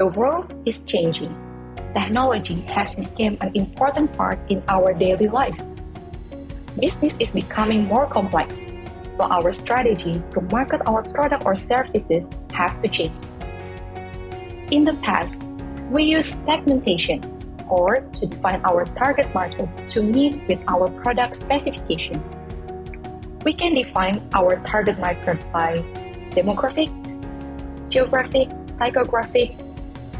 The world is changing. Technology has become an important part in our daily life. Business is becoming more complex, so our strategy to market our product or services have to change. In the past, we used segmentation or to define our target market to meet with our product specifications. We can define our target market by demographic, geographic, psychographic,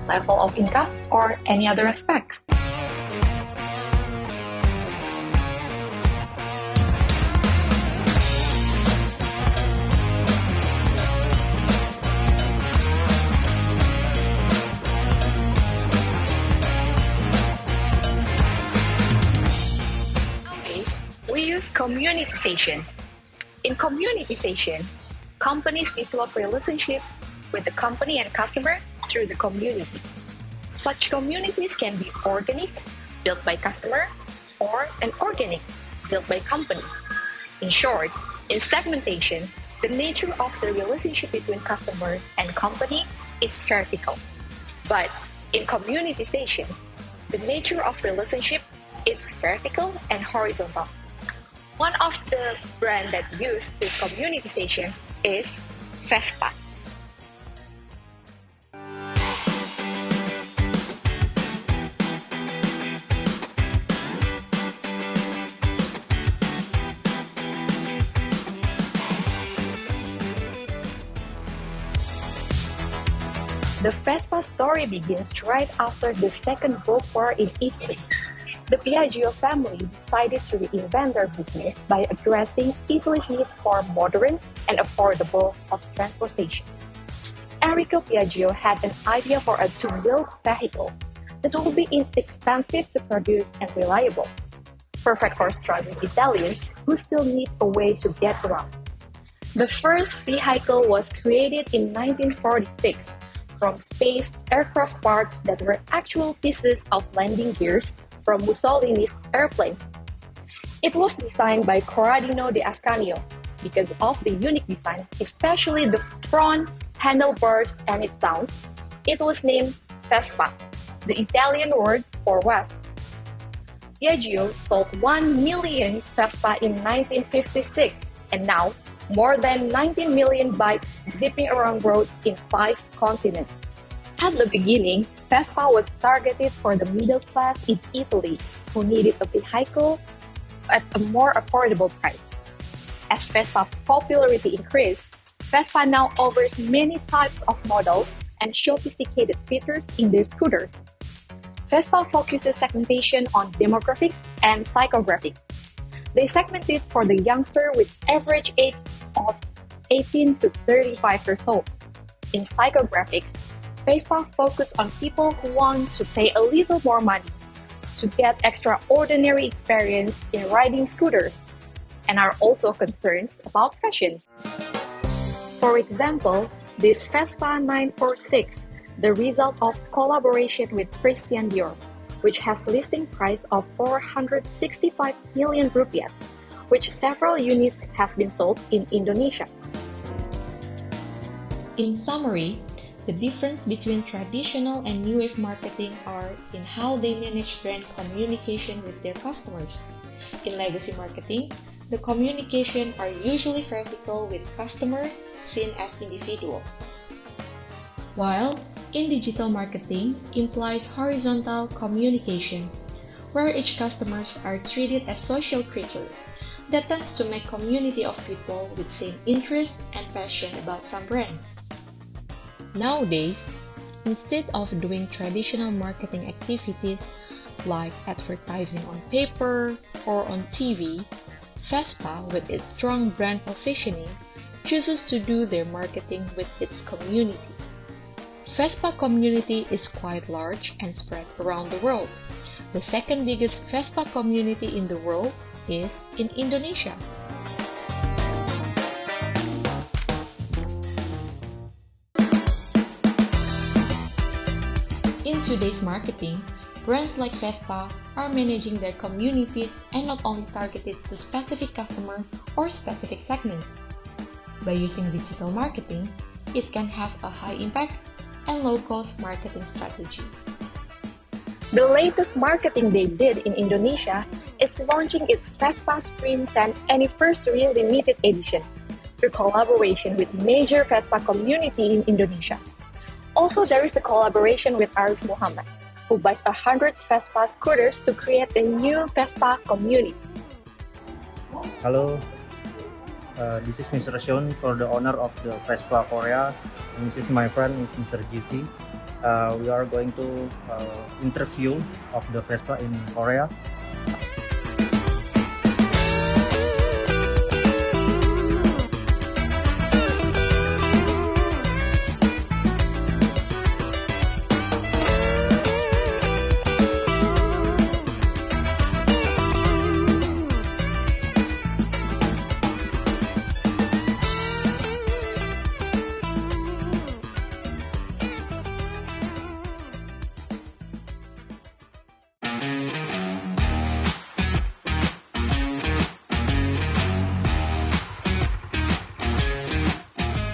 level of income, or any other aspects. Nowadays, we use communitization. In communitization, companies develop relationship with the company and customer through the community. Such communities can be organic, built by customer, or inorganic, built by company. In short, in segmentation, the nature of the relationship between customer and company is vertical. But in communitization, the nature of relationship is vertical and horizontal. One of the brands that use this communitization is Vespa. The Vespa story begins right after the Second World War in Italy. The Piaggio family decided to reinvent their business by addressing Italy's need for modern and affordable transportation. Enrico Piaggio had an idea for a two-wheeled vehicle that would be inexpensive to produce and reliable, perfect for struggling Italians who still need a way to get around. The first vehicle was created in 1946 from spaced aircraft parts that were actual pieces of landing gears from Mussolini's airplanes. It was designed by Corradino de Ascanio because of the unique design, especially the front handlebars and its sounds. It was named Vespa, the Italian word for West. Piaggio sold 1 million Vespa in 1956, and now more than 19 million bikes zipping around roads in 5 continents. At the beginning, Vespa was targeted for the middle class in Italy who needed a vehicle at a more affordable price. As Vespa popularity increased, Vespa now offers many types of models and sophisticated features in their scooters. Vespa focuses segmentation on demographics and psychographics. They segmented for the youngster with average age of 18 to 35 years old. In psychographics, Vespa focus on people who want to pay a little more money to get extraordinary experience in riding scooters and are also concerned about fashion. For example, this Vespa 946, the result of collaboration with Christian Dior, which has listing price of 465 million rupiah, which several units has been sold in Indonesia. In summary, the difference between traditional and new wave marketing are in how they manage brand communication with their customers. In legacy marketing, the communication are usually vertical with customer seen as individual, while in digital marketing implies horizontal communication, where each customers are treated as social creature that tends to make community of people with same interest and passion about some brands. Nowadays, instead of doing traditional marketing activities like advertising on paper or on TV, Vespa, with its strong brand positioning, chooses to do their marketing with its community. Vespa community is quite large and spread around the world. The second biggest Vespa community in the world is in Indonesia. In today's marketing, brands like Vespa are managing their communities and not only targeted to specific customer or specific segments. By using digital marketing, it can have a high impact and low-cost marketing strategy. The latest marketing they did in Indonesia is launching its Vespa Sprint 10 Anniversary Limited Edition through collaboration with major Vespa community in Indonesia. Also, there is the collaboration with Arif Muhammad, who buys 100 Vespa scooters to create a new Vespa community. Hello, this is Mr. Sean for the owner of the Vespa Korea. And this is my friend, Mr. GC. We are going to interview of the Vespa in Korea.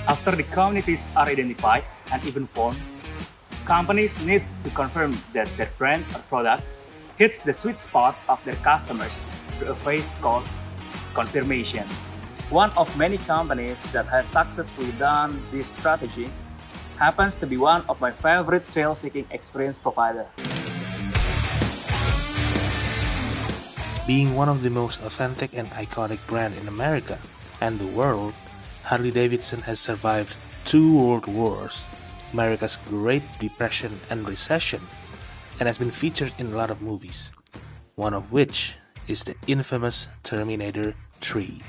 After the communities are identified and even formed, companies need to confirm that their brand or product hits the sweet spot of their customers through a phase called confirmation. One of many companies that has successfully done this strategy happens to be one of my favorite thrill-seeking experience provider. Being one of the most authentic and iconic brand in America and the world, Harley-Davidson has survived 2 world wars, America's Great Depression and Recession, and has been featured in a lot of movies, one of which is the infamous Terminator 3.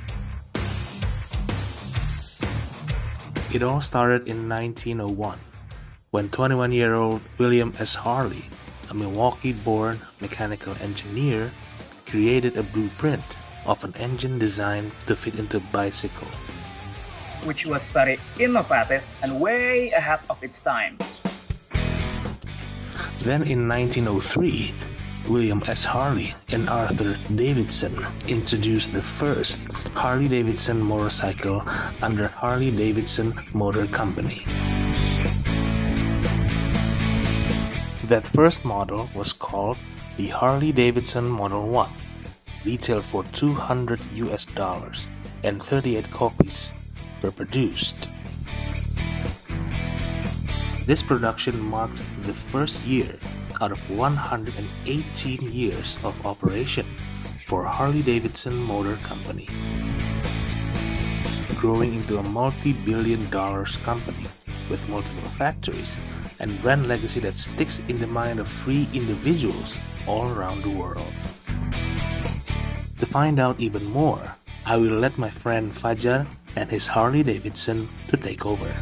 It all started in 1901, when 21-year-old William S. Harley, a Milwaukee-born mechanical engineer, created a blueprint of an engine designed to fit into a bicycle, which was very innovative and way ahead of its time. Then in 1903, William S. Harley and Arthur Davidson introduced the first Harley-Davidson motorcycle under Harley-Davidson Motor Company. That first model was called the Harley-Davidson Model 1, retailed for $200 and 38 copies were produced. This production marked the first year out of 118 years of operation for Harley-Davidson Motor Company, growing into a multi-billion-dollar company with multiple factories and brand legacy that sticks in the mind of free individuals all around the world. To find out even more, I will let my friend Fajar and his Harley-Davidson to take over.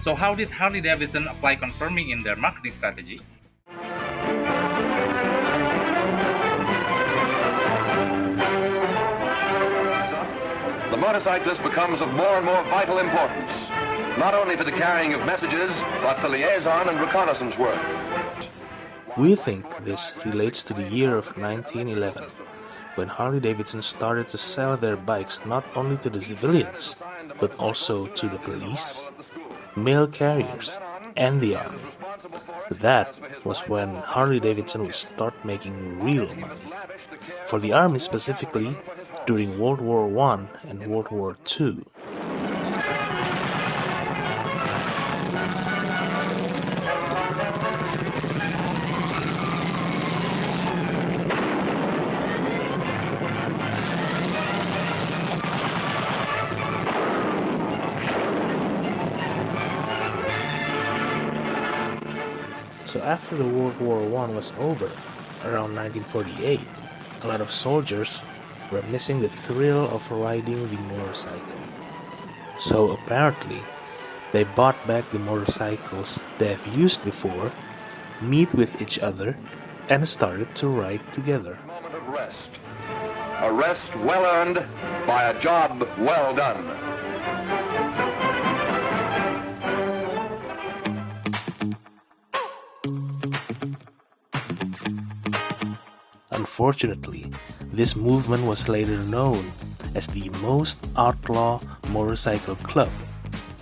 So how did Harley-Davidson apply confirming in their marketing strategy? The motorcyclist becomes of more and more vital importance, not only for the carrying of messages, but for liaison and reconnaissance work. We think this relates to the year of 1911, when Harley-Davidson started to sell their bikes not only to the civilians, but also to the police, mail carriers, and the army. That was when Harley-Davidson would start making real money. For the army specifically, during World War I and World War II. So after the World War I was over, around 1948, a lot of soldiers were missing the thrill of riding the motorcycle. So apparently, they bought back the motorcycles they have used before, meet with each other, and started to ride together. Moment of rest. A rest well earned by a job well done. Unfortunately, this movement was later known as the most outlaw motorcycle club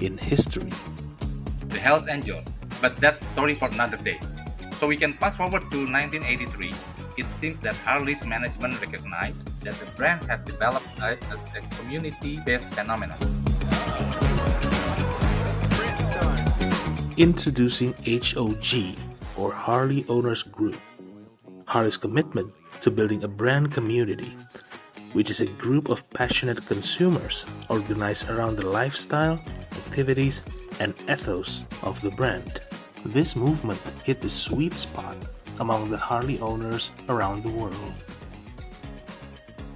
in history. the Hells Angels, but that's story for another day. So we can fast forward to 1983. It seems that Harley's management recognized that the brand had developed as a community-based phenomenon. Introducing HOG, or Harley Owners Group. Harley's commitment to building a brand community, which is a group of passionate consumers organized around the lifestyle, activities, and ethos of the brand. This movement hit the sweet spot among the Harley owners around the world.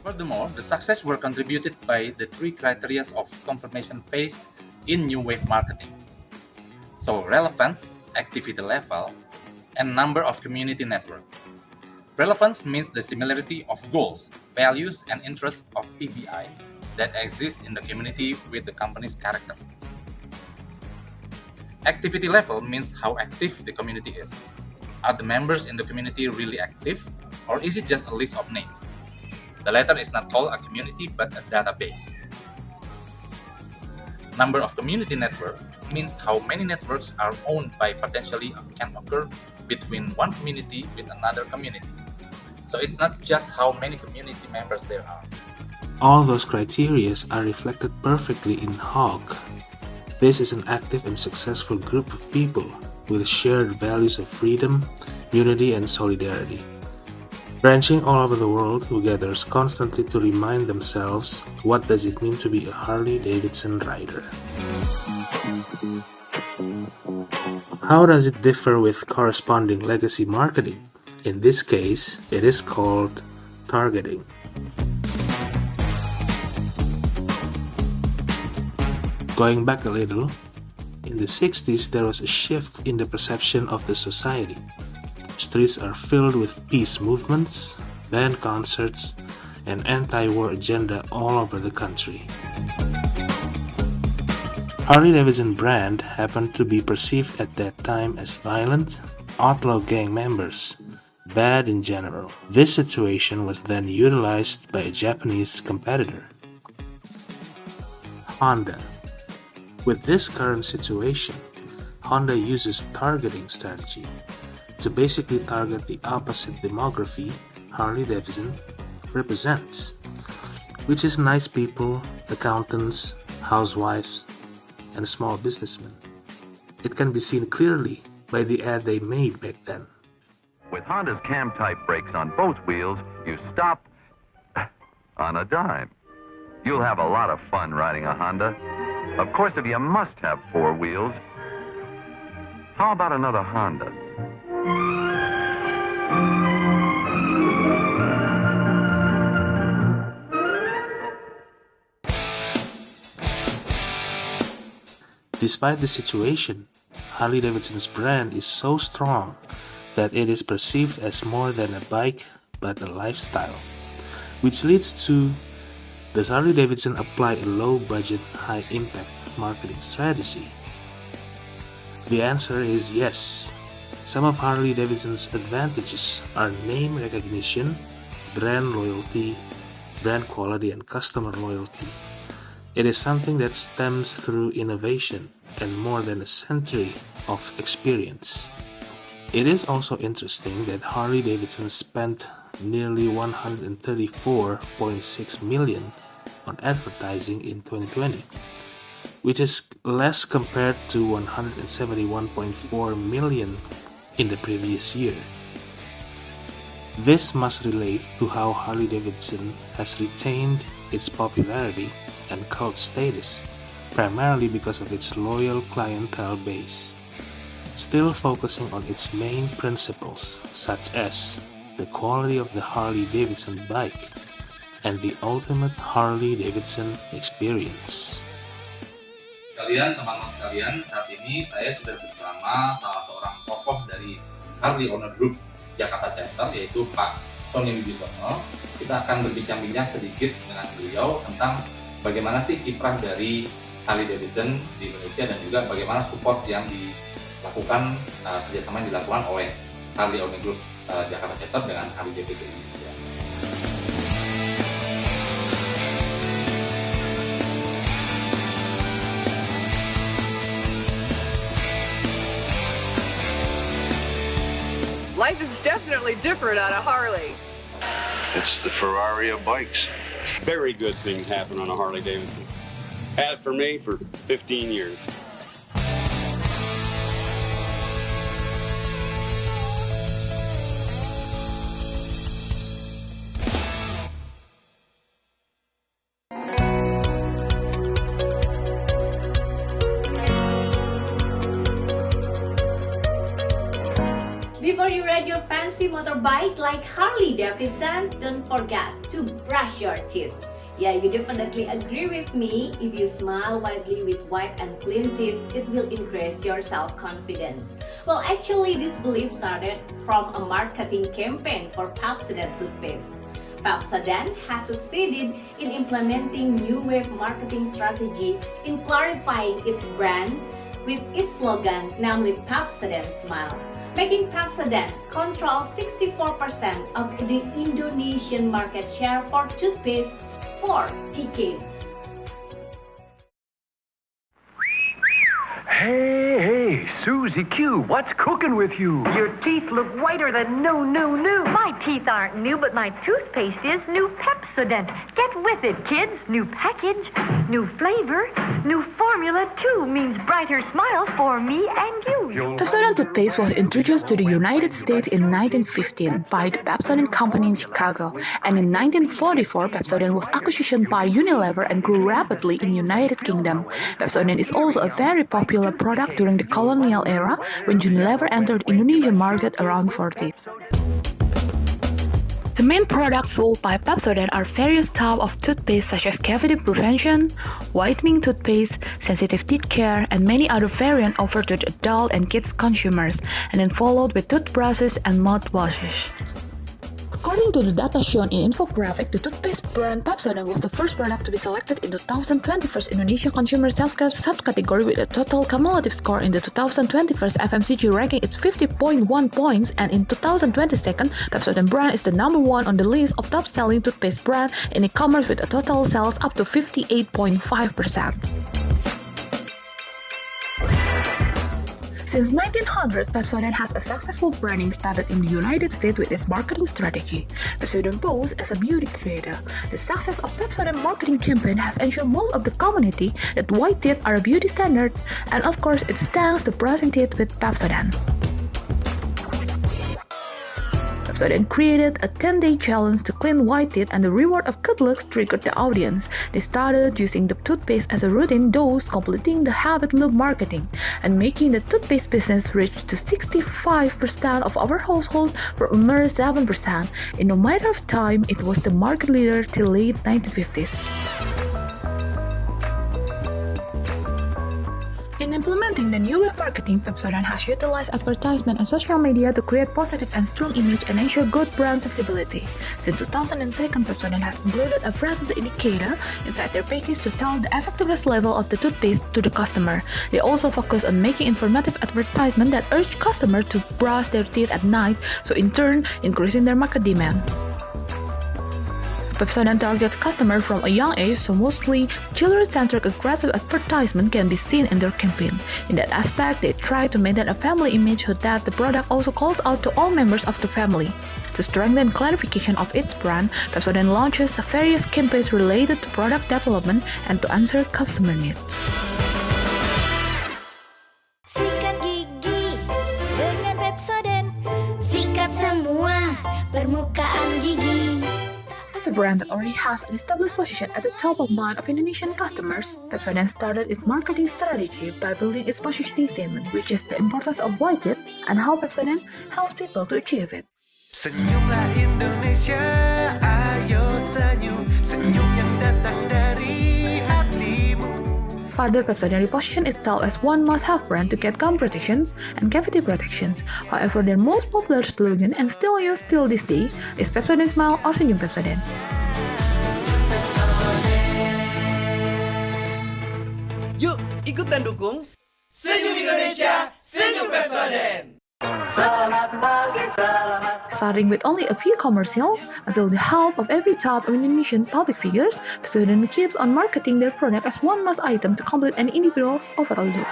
Furthermore, the success were contributed by the three criteria of confirmation phase in new wave marketing. So relevance, activity level, and number of community network. Relevance means the similarity of goals, values, and interests of PBI that exist in the community with the company's character. Activity level means how active the community is. Are the members in the community really active, or is it just a list of names? The latter is not called a community but a database. Number of community network means how many networks are owned by potentially can occur between one community with another community. So it's not just how many community members there are. All those criteria are reflected perfectly in HOG. This is an active and successful group of people with shared values of freedom, unity, and solidarity. Branching all over the world together constantly to remind themselves what does it mean to be a Harley-Davidson rider. How does it differ with corresponding legacy marketing? In this case, it is called targeting. Going back a little, in the 60s there was a shift in the perception of the society. Streets are filled with peace movements, band concerts, and anti-war agenda all over the country. Harley-Davidson brand happened to be perceived at that time as violent, outlaw gang members, bad in general. This situation was then utilized by a Japanese competitor, Honda. With this current situation, Honda uses targeting strategy to basically target the opposite demography Harley-Davidson represents, which is nice people, accountants, housewives, and small businessmen. It can be seen clearly by the ad they made back then. With Honda's cam-type brakes on both wheels, you stop on a dime. You'll have a lot of fun riding a Honda. Of course, if you must have four wheels, how about another Honda? Despite the situation, Harley-Davidson's brand is so strong that it is perceived as more than a bike but a lifestyle, which leads to, does Harley-Davidson apply a low-budget, high-impact marketing strategy? The answer is yes. Some of Harley-Davidson's advantages are name recognition, brand loyalty, brand quality, and customer loyalty. It is something that stems through innovation and more than a century of experience. It is also interesting that Harley-Davidson spent nearly $134.6 million on advertising in 2020, which is less compared to $171.4 million in the previous year. This must relate to how Harley-Davidson has retained its popularity and cult status, primarily because of its loyal clientele base, still focusing on its main principles such as the quality of the Harley-Davidson bike and the ultimate Harley-Davidson experience. Teman-teman sekalian, saat ini saya sudah bersama salah seorang tokoh dari Harley Owner Group Jakarta Chapter, yaitu Pak Sony Wibisono. Kita akan berbincang-bincang sedikit dengan beliau tentang bagaimana sih kiprah dari Harley-Davidson di Indonesia dan juga bagaimana support yang dilakukan, kerjasama yang dilakukan oleh Harley Owner Group Jakarta Chapter dengan Harley-Davidson Indonesia. life is definitely different on a Harley. It's the Ferrari of bikes. Very good things happen on a Harley Davidson. Had it for me for 15 years. Before you ride your fancy motorbike like Harley Davidson, don't forget to brush your teeth. Yeah, you definitely agree with me. If you smile widely with white and clean teeth, it will increase your self-confidence. Well, actually, this belief started from a marketing campaign for Pepsodent toothpaste. Pepsodent has succeeded in implementing new wave marketing strategy in clarifying its brand with its slogan, namely Pepsodent Smile, making Pepsodent control 64% of the Indonesian market share for toothpaste for decades. Hey, Susie Q, what's cooking with you? Your teeth look whiter than new. My teeth aren't new, but my toothpaste is new Pepsodent. Get with it, kids. New package, new flavor, new formula too means brighter smiles for me and you. Pepsodent toothpaste was introduced to the United States in 1915 by the Pepsodent Company in Chicago, and in 1944 Pepsodent was acquisitioned by Unilever and grew rapidly in United Kingdom. Pepsodent is also a very popular product during the colonial era when Unilever entered Indonesian market around 40. The main products sold by Pepsodent are various types of toothpaste such as cavity prevention, whitening toothpaste, sensitive teeth care, and many other variants offered to the adult and kids consumers, and then followed with toothbrushes and mouthwashes. According to the data shown in infographic, the toothpaste brand Pepsodent was the first product to be selected in the 2021 Indonesian Consumer Self-Care subcategory with a total cumulative score in the 2021 FMCG ranking it's 50.1 points, and in 2022, Pepsodent brand is the number one on the list of top-selling toothpaste brand in e-commerce with a total sales up to 58.5%. Since 1900, Pepsodent has a successful branding started in the United States with its marketing strategy. Pepsodent posed as a beauty creator. The success of Pepsodent marketing campaign has ensured most of the community that white teeth are a beauty standard, and of course it's thanks to brushing teeth with Pepsodent. Pepsodent created a 10-day challenge to clean white teeth, and the reward of good looks triggered the audience. They started using the toothpaste as a routine dose, completing the habit loop marketing, and making the toothpaste business reach to 65% of our households from a mere 7%. In no matter of time, it was the market leader till late 1950s. In implementing the new web marketing, Pepsodent has utilized advertisement and social media to create positive and strong image and ensure good brand visibility. Since 2002, Pepsodent has included a presence indicator inside their package to tell the effectiveness level of the toothpaste to the customer. They also focus on making informative advertisement that urge customers to brush their teeth at night, so in turn, increasing their market demand. Pepsodent targets customers from a young age, so mostly children-centric aggressive advertisement can be seen in their campaign. In that aspect, they try to maintain a family image so that the product also calls out to all members of the family. To strengthen clarification of its brand, Pepsodent launches various campaigns related to product development and to answer customer needs. Sikat gigi dengan Pepsodent, sikat semua permukaan gigi. As a brand that already has an established position at the top of mind of Indonesian customers, Pepsodent started its marketing strategy by building its positioning statement, which is the importance of white teeth and how Pepsodent helps people to achieve it. Senyumlah Indonesia, ayo senyum, senyum yang datang dari hatimu. Further, Pepsodent repositioned itself as one must-have brand to get gum protections and cavity protections. However, their most popular slogan and still used till this day is Pepsodent Smile or Senyum Pepsodent. Yuk, ikut dan dukung Senyum Indonesia, Senyum Pepsodent. Starting with only a few commercials, until the help of every top of Indonesian public figures, Pepsodent keeps on marketing their product as one must item to complete an individual's overall look.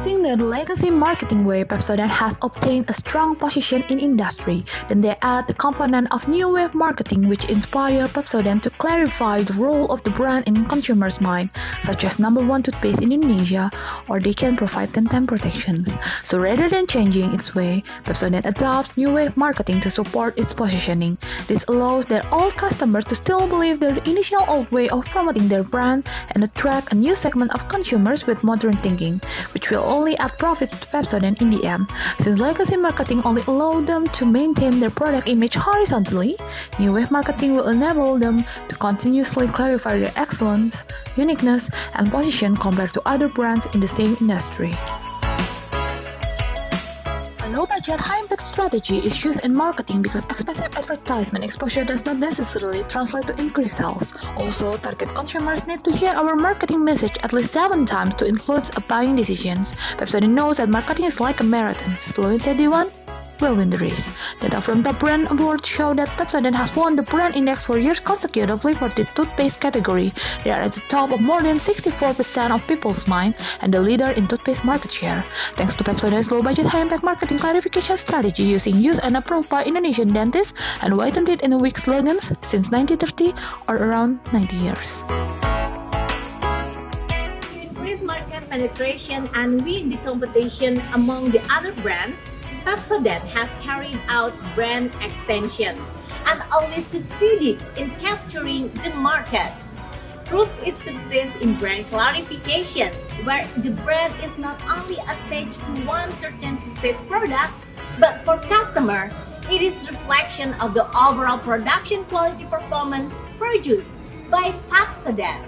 Using the legacy marketing way, Pepsodent has obtained a strong position in industry. Then they add the component of new wave marketing which inspire Pepsodent to clarify the role of the brand in consumers' mind, such as #1 toothpaste in Indonesia, or they can provide content protections. So rather than changing its way, Pepsodent adopts new wave marketing to support its positioning. This allows their old customers to still believe their initial old way of promoting their brand and attract a new segment of consumers with modern thinking, which will only add profits to Pepsodent in the end. Since legacy marketing only allowed them to maintain their product image horizontally, new wave marketing will enable them to continuously clarify their excellence, uniqueness, and position compared to other brands in the same industry. A low-budget, high-impact strategy is used in marketing because expensive advertisement exposure does not necessarily translate to increased sales. Also, target consumers need to hear our marketing message at least 7 times to influence buying decisions. Pepsodent knows that marketing is like a marathon. Slow and steady one will win the race. Data from Top Brand Awards show that Pepsodent has won the brand index for years consecutively for the toothpaste category. They are at the top of more than 64% of people's mind and the leader in toothpaste market share. Thanks to Pepsodent's low-budget, high-impact marketing clarification strategy using used and approved by Indonesian dentists and whitened it in a weak slogans since 1930 or around 90 years. To increase market penetration and win the competition among the other brands, Pepsodent has carried out brand extensions and always succeeded in capturing the market. Proof its success in brand clarification, where the brand is not only attached to one certain toothpaste product, but for customer, it is the reflection of the overall production quality performance produced by Pepsodent.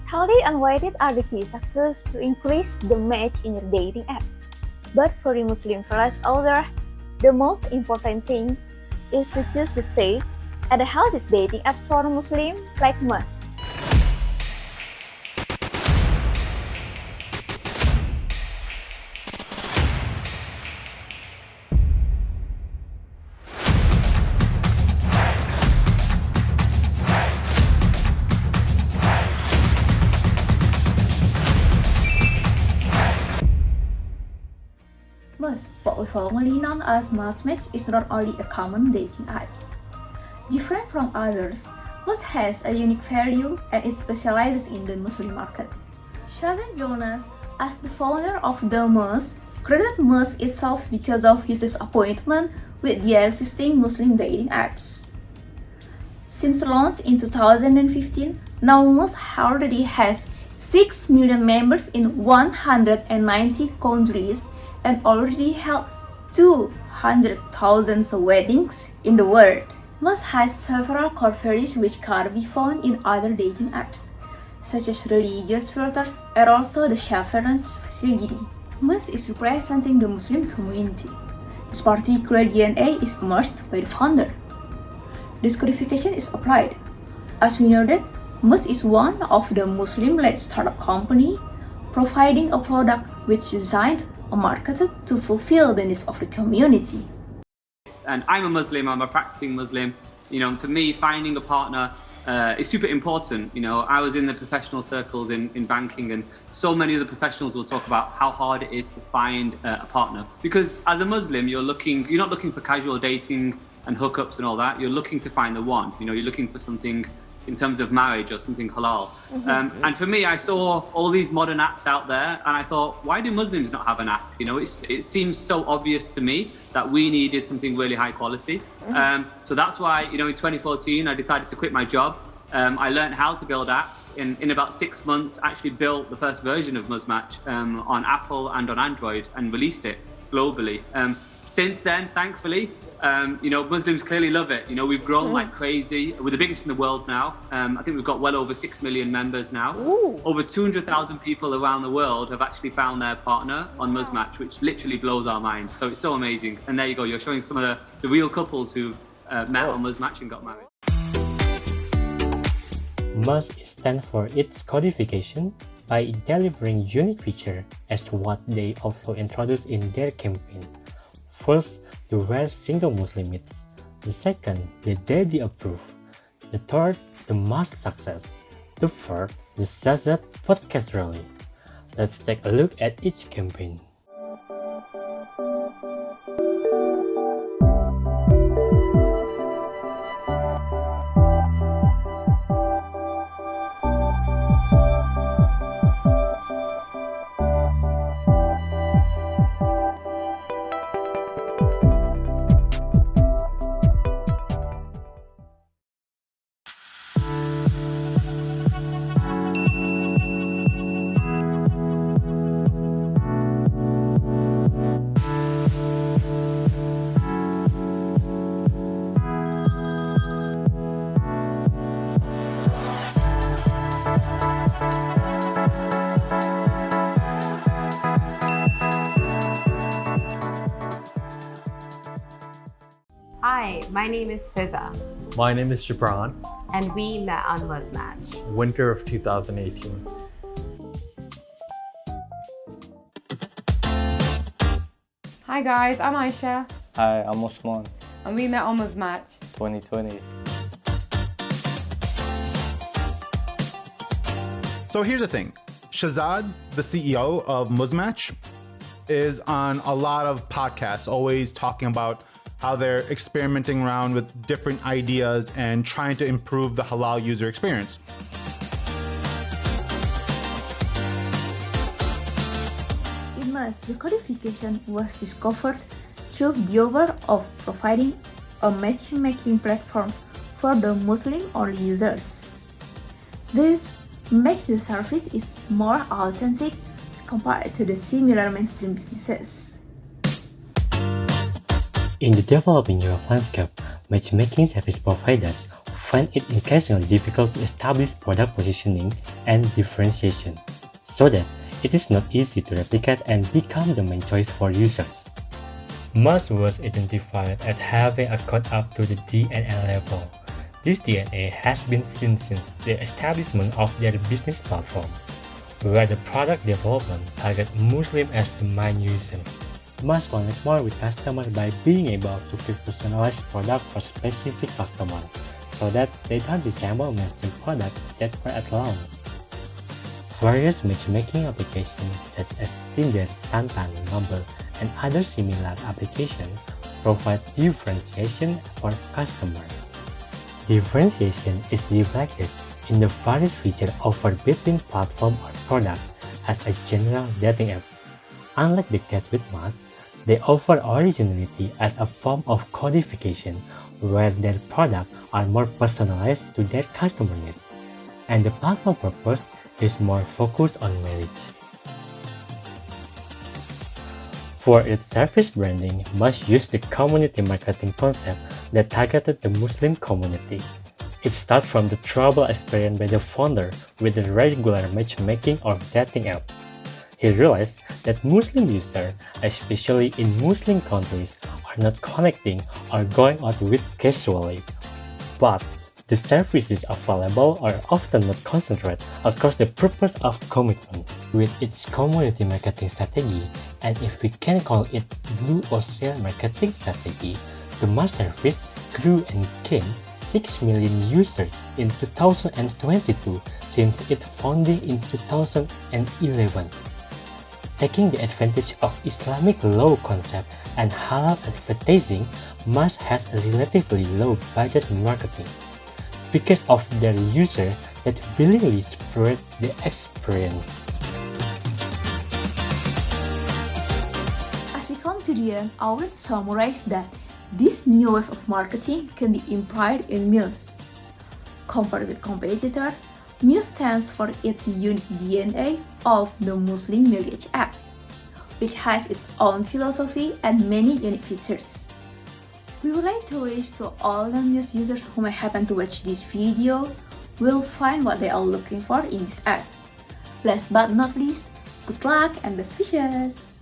Healthy and weighted are the key success to increase the match in your dating apps. But for the Muslim fellas out there, the most important thing is to choose the safe and the healthiest dating apps for a Muslim like us. But what we formerly known as Match is not only a common dating app. Different from others, Match has a unique value and it specializes in the Muslim market. Sheldon Jonas, as the founder of the Match, created Match itself because of his disappointment with the existing Muslim dating apps. Since launch in 2015, now Match already has 6 million members in 190 countries and already held 200,000 weddings in the world. Match has several core values which can't be found in other dating apps, such as religious filters and also the chaperones facility. Match is representing the Muslim community. This particular DNA is emerged by the founder. This codification is applied. As we know that, Match is one of the Muslim-led startup company providing a product which is designed or marketed to fulfill the needs of the community. And I'm a Muslim, I'm a practicing Muslim. You know, for me, finding a partner is super important. You know, I was in the professional circles in banking, and so many of the professionals will talk about how hard it is to find a partner. Because as a Muslim, you're not looking for casual dating and hookups and all that. You're looking to find the one. You know, you're looking for something in terms of marriage or something halal. And for me, I saw all these modern apps out there and I thought, why do Muslims not have an app? You know, it seems so obvious to me that we needed something really high quality. So that's why, you know, in 2014, I decided to quit my job. I learned how to build apps. In about 6 months, actually built the first version of Muzmatch on Apple and on Android and released it globally. Since then, thankfully, you know, Muslims clearly love it. You know, we've grown like crazy. We're the biggest in the world now. I think we've got well over 6 million members now. Over 200,000 people around the world have actually found their partner on Muzmatch, which literally blows our minds. So it's so amazing. And there you go, you're showing some of the real couples who met on Muzmatch and got married. Muzz stands for its codification by delivering unique feature as what they also introduced in their campaign. first, to where single Muslim meets. The second, the day they approve. The third, the mass success. The fourth, the Zazat podcast rally. Let's take a look at each campaign. Hi, my name is Fiza, My name is Gibran, and we met on Musmatch. winter of 2018. Hi guys, I'm Aisha, Hi, I'm Osman, and we met on Musmatch. 2020. So here's the thing. Shahzad, the CEO of Musmatch, is on a lot of podcasts, always talking about how they're experimenting around with different ideas and trying to improve the halal user experience. In Mas, the codification was discovered through the offer of providing a matchmaking platform for the Muslim-only users. This makes the service is more authentic compared to the similar mainstream businesses. In the developing Europe landscape, matchmaking service providers find it increasingly difficult to establish product positioning and differentiation, so that it is not easy to replicate and become the main choice for users. Mars was identified as having a cut up to the DNA level. This DNA has been seen since the establishment of their business platform, where the product development target Muslim as the main user. Must connect more with customers by being able to create personalized product for specific customers, so that they don't resemble mainstream products that were at launch. Various matchmaking applications such as Tinder, Tantan, Bumble, and other similar applications provide differentiation for customers. Differentiation is reflected in the various features offered between platform or products as a general dating app. Unlike the case with Mas, they offer originality as a form of codification where their products are more personalized to their customer needs, and the platform purpose is more focused on marriage. For its service branding, Mas used the community marketing concept that targeted the Muslim community. It starts from the trouble experienced by the founder with the regular matchmaking or dating app. He realized that Muslim users, especially in Muslim countries, are not connecting or going out with casually. But the services available are often not concentrated across the purpose of commitment. With its community marketing strategy, and if we can call it blue ocean marketing strategy, the Mas service grew and gained 6 million users in 2022 since its founding in 2011. Taking the advantage of Islamic law concept and halal advertising, Mas has a relatively low budget marketing because of their users that willingly spread the experience. As we come to the end, I will summarize that this new wave of marketing can be implied in Muse. Compared with competitor, Muse stands for its unique DNA of the Muslim marriage app, which has its own philosophy and many unique features. We would like to wish to all the Muse users who may happen to watch this video will find what they are looking for in this app. Last but not least, good luck and best wishes!